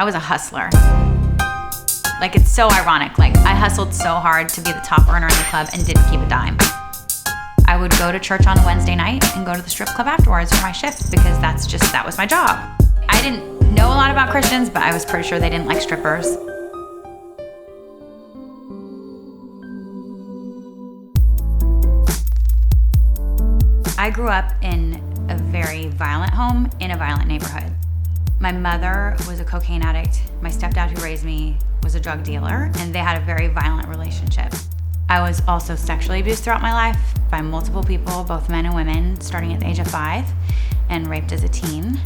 I was a hustler. Like, it's so ironic. Like, I hustled so hard to be the top earner in the club and didn't keep a dime. I would go to church on a Wednesday night and go to the strip club afterwards for my shift because that was my job. I didn't know a lot about Christians, but I was pretty sure they didn't like strippers. I grew up in a very violent home in a violent neighborhood. My mother was a cocaine addict. My stepdad who raised me was a drug dealer, and they had a very violent relationship. I was also sexually abused throughout my life by multiple people, both men and women, starting at the age of 5, and raped as a teen.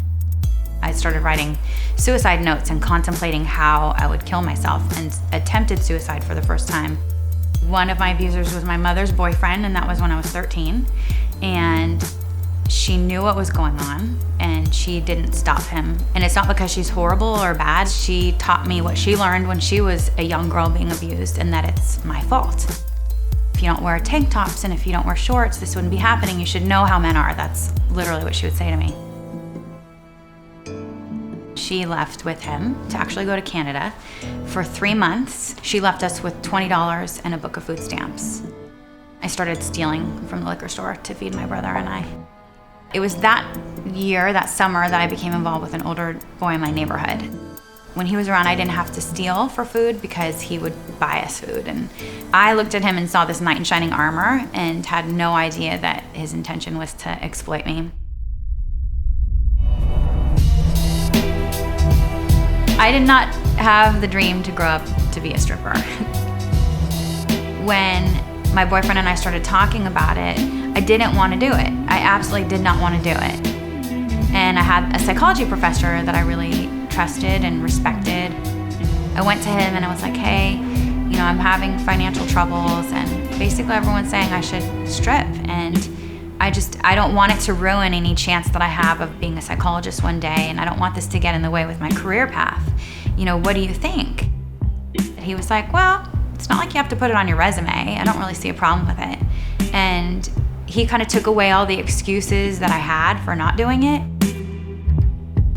I started writing suicide notes and contemplating how I would kill myself, and attempted suicide for the first time. One of my abusers was my mother's boyfriend, and that was when I was 13. And she knew what was going on, and she didn't stop him. And it's not because she's horrible or bad. She taught me what she learned when she was a young girl being abused, and that it's my fault. If you don't wear tank tops and if you don't wear shorts, this wouldn't be happening. You should know how men are. That's literally what she would say to me. She left with him to actually go to Canada. For 3 months, she left us with $20 and a book of food stamps. I started stealing from the liquor store to feed my brother and I. It was that year, that summer, that I became involved with an older boy in my neighborhood. When he was around, I didn't have to steal for food because he would buy us food. And I looked at him and saw this knight in shining armor and had no idea that his intention was to exploit me. I did not have the dream to grow up to be a stripper. When my boyfriend and I started talking about it, I didn't want to do it. I absolutely did not want to do it. And I had a psychology professor that I really trusted and respected. I went to him and I was like, hey, I'm having financial troubles, and basically everyone's saying I should strip, and I don't want it to ruin any chance that I have of being a psychologist one day, and I don't want this to get in the way with my career path. What do you think? He was like, well, it's not like you have to put it on your resume. I don't really see a problem with it. And he kind of took away all the excuses that I had for not doing it.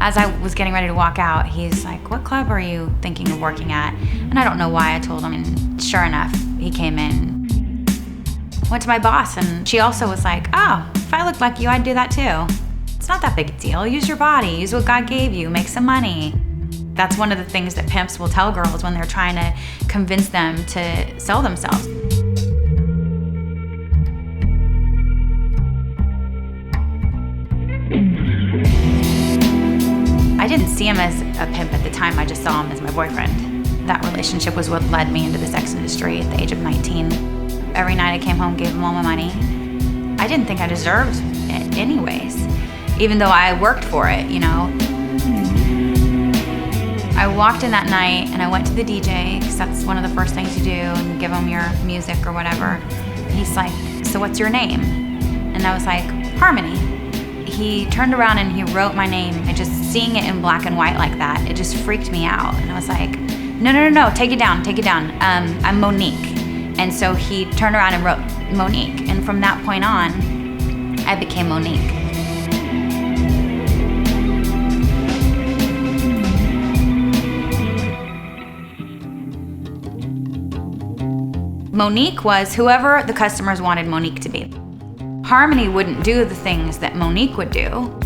As I was getting ready to walk out, he's like, what club are you thinking of working at? And I don't know why I told him. And sure enough, he came in, went to my boss, and she also was like, oh, if I looked like you, I'd do that too. It's not that big a deal. Use your body, use what God gave you, make some money. That's one of the things that pimps will tell girls when they're trying to convince them to sell themselves. I didn't see him as a pimp at the time, I just saw him as my boyfriend. That relationship was what led me into the sex industry at the age of 19. Every night I came home, gave him all my money. I didn't think I deserved it anyways, even though I worked for it, I walked in that night and I went to the DJ, because that's one of the first things you do, and give him your music or whatever. And he's like, so what's your name? And I was like, Harmony. He turned around and he wrote my name, and just seeing it in black and white like that, it just freaked me out. And I was like, no, take it down. I'm Monique. And so he turned around and wrote Monique. And from that point on, I became Monique. Monique was whoever the customers wanted Monique to be. Harmony wouldn't do the things that Monique would do.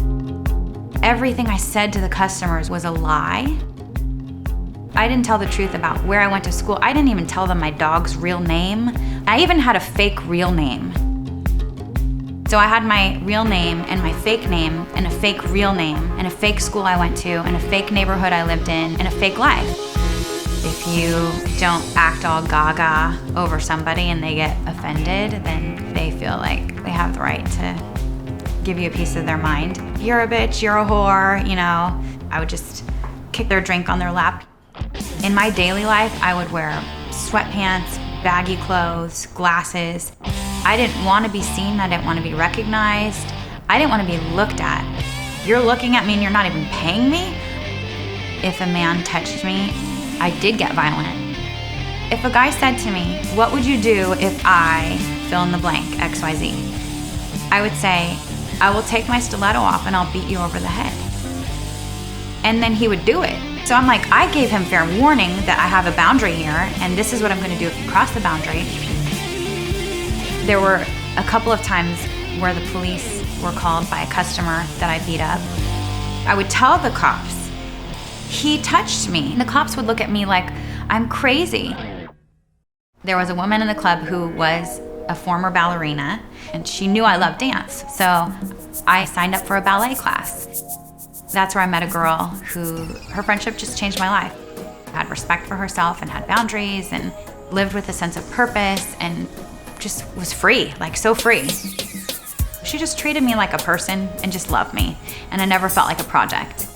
Everything I said to the customers was a lie. I didn't tell the truth about where I went to school. I didn't even tell them my dog's real name. I even had a fake real name. So I had my real name and my fake name and a fake real name and a fake school I went to and a fake neighborhood I lived in and a fake life. If you don't act all gaga over somebody and they get offended, then they feel like they have the right to give you a piece of their mind. You're a bitch, you're a whore, I would just kick their drink on their lap. In my daily life, I would wear sweatpants, baggy clothes, glasses. I didn't want to be seen, I didn't want to be recognized. I didn't want to be looked at. You're looking at me and you're not even paying me? If a man touched me, I did get violent. If a guy said to me, what would you do if I fill in the blank, XYZ? I would say, I will take my stiletto off and I'll beat you over the head. And then he would do it. So I'm like, I gave him fair warning that I have a boundary here, and this is what I'm gonna do if you cross the boundary. There were a couple of times where the police were called by a customer that I beat up. I would tell the cops, he touched me. And the cops would look at me like I'm crazy. There was a woman in the club who was a former ballerina, and she knew I loved dance. So I signed up for a ballet class. That's where I met a girl who, her friendship just changed my life. Had respect for herself and had boundaries and lived with a sense of purpose and just was free, like so free. She just treated me like a person and just loved me. And I never felt like a project.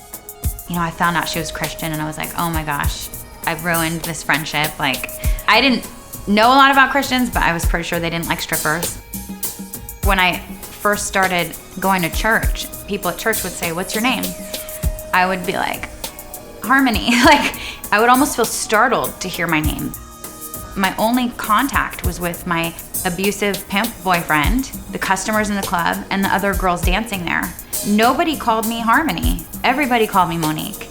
You know, I found out she was Christian and I was like, oh my gosh, I've ruined this friendship. Like, I didn't know a lot about Christians, but I was pretty sure they didn't like strippers. When I first started going to church, people at church would say, what's your name? I would be like, Harmony. Like, I would almost feel startled to hear my name. My only contact was with my abusive pimp boyfriend, the customers in the club, and the other girls dancing there. Nobody called me Harmony. Everybody called me Monique.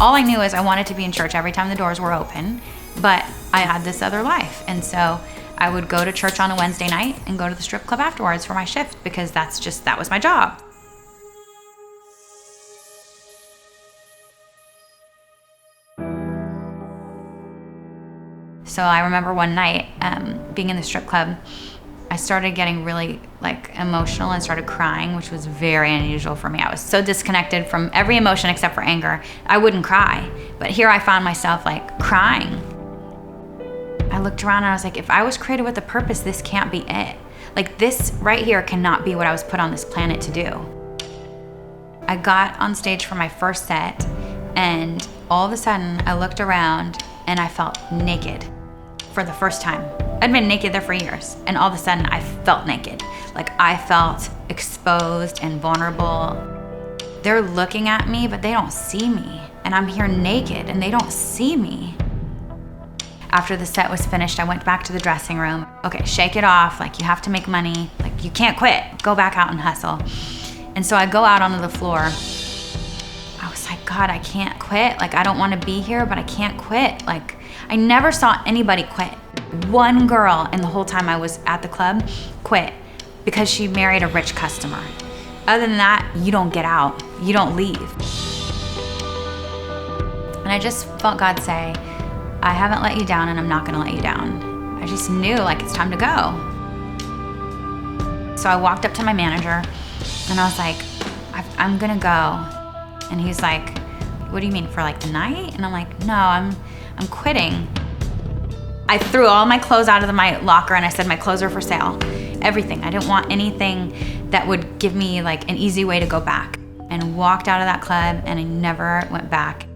All I knew is I wanted to be in church every time the doors were open, but I had this other life. And so I would go to church on a Wednesday night and go to the strip club afterwards for my shift because that was my job. So I remember one night being in the strip club, I started getting really emotional and started crying, which was very unusual for me. I was so disconnected from every emotion except for anger. I wouldn't cry, but here I found myself crying. I looked around and I was like, if I was created with a purpose, this can't be it. This right here cannot be what I was put on this planet to do. I got on stage for my first set and all of a sudden I looked around and I felt naked for the first time. I'd been naked there for years, and all of a sudden I felt naked. I felt exposed and vulnerable. They're looking at me, but they don't see me. And I'm here naked, and they don't see me. After the set was finished, I went back to the dressing room. Okay, shake it off, you have to make money. You can't quit, go back out and hustle. And so I go out onto the floor. I was like, God, I can't quit. I don't want to be here, but I can't quit. I never saw anybody quit. One girl in the whole time I was at the club quit because she married a rich customer. Other than that, you don't get out, you don't leave. And I just felt God say, I haven't let you down and I'm not gonna let you down. I just knew it's time to go. So I walked up to my manager and I was like, I'm gonna go. And he's like, what do you mean, for the night? And I'm like, no, I'm quitting. I threw all my clothes out of my locker and I said my clothes are for sale. Everything. I didn't want anything that would give me an easy way to go back. And walked out of that club and I never went back.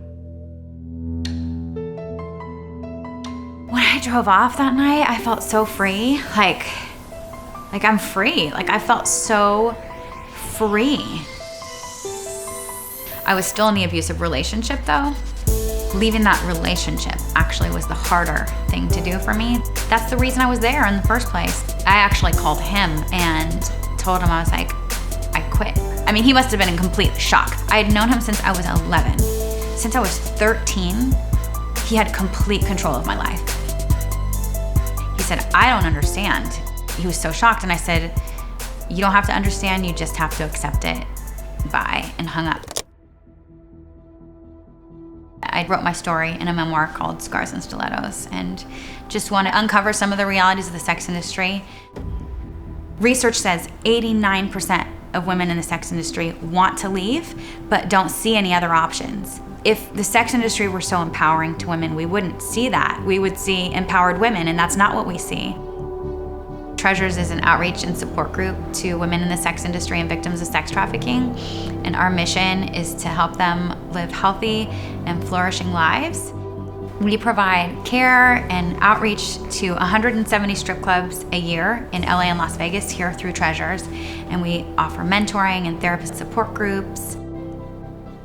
When I drove off that night, I felt so free. I'm free. I felt so free. I was still in the abusive relationship though. Leaving that relationship actually was the harder thing to do for me. That's the reason I was there in the first place. I actually called him and told him, I was like, I quit. I mean, he must have been in complete shock. I had known him since I was 11. Since I was 13, he had complete control of my life. He said, I don't understand. He was so shocked and I said, you don't have to understand, you just have to accept it. Bye, and hung up. I wrote my story in a memoir called Scars and Stilettos and just want to uncover some of the realities of the sex industry. Research says 89% of women in the sex industry want to leave, but don't see any other options. If the sex industry were so empowering to women, we wouldn't see that. We would see empowered women, and that's not what we see. Treasures is an outreach and support group to women in the sex industry and victims of sex trafficking. And our mission is to help them live healthy and flourishing lives. We provide care and outreach to 170 strip clubs a year in LA and Las Vegas here through Treasures. And we offer mentoring and therapist support groups.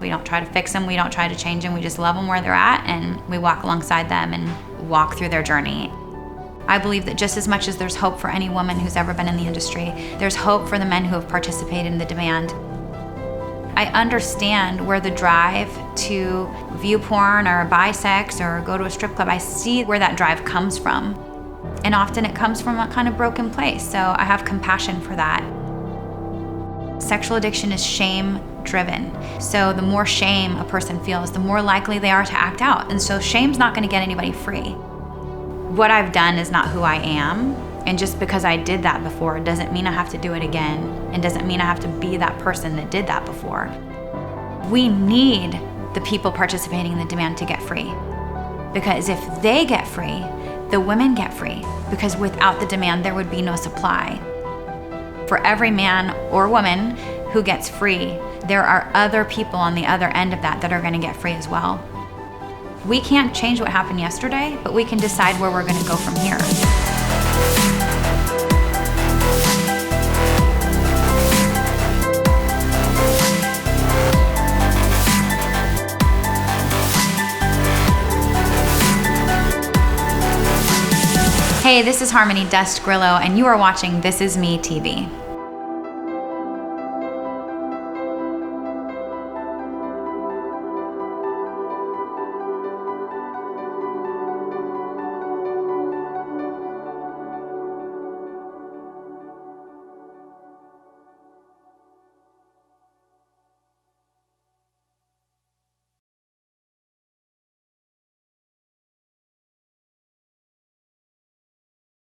We don't try to fix them, we don't try to change them, we just love them where they're at and we walk alongside them and walk through their journey. I believe that just as much as there's hope for any woman who's ever been in the industry, there's hope for the men who have participated in the demand. I understand where the drive to view porn or buy sex or go to a strip club, I see where that drive comes from. And often it comes from a kind of broken place, so I have compassion for that. Sexual addiction is shame-driven. So the more shame a person feels, the more likely they are to act out. And so shame's not gonna get anybody free. What I've done is not who I am. And just because I did that before doesn't mean I have to do it again, and doesn't mean I have to be that person that did that before. We need the people participating in the demand to get free. Because if they get free, the women get free. Because without the demand, there would be no supply. For every man or woman who gets free, there are other people on the other end of that are gonna get free as well. We can't change what happened yesterday, but we can decide where we're gonna go from here. Hey, this is Harmony Dust Grillo, and you are watching This Is Me TV.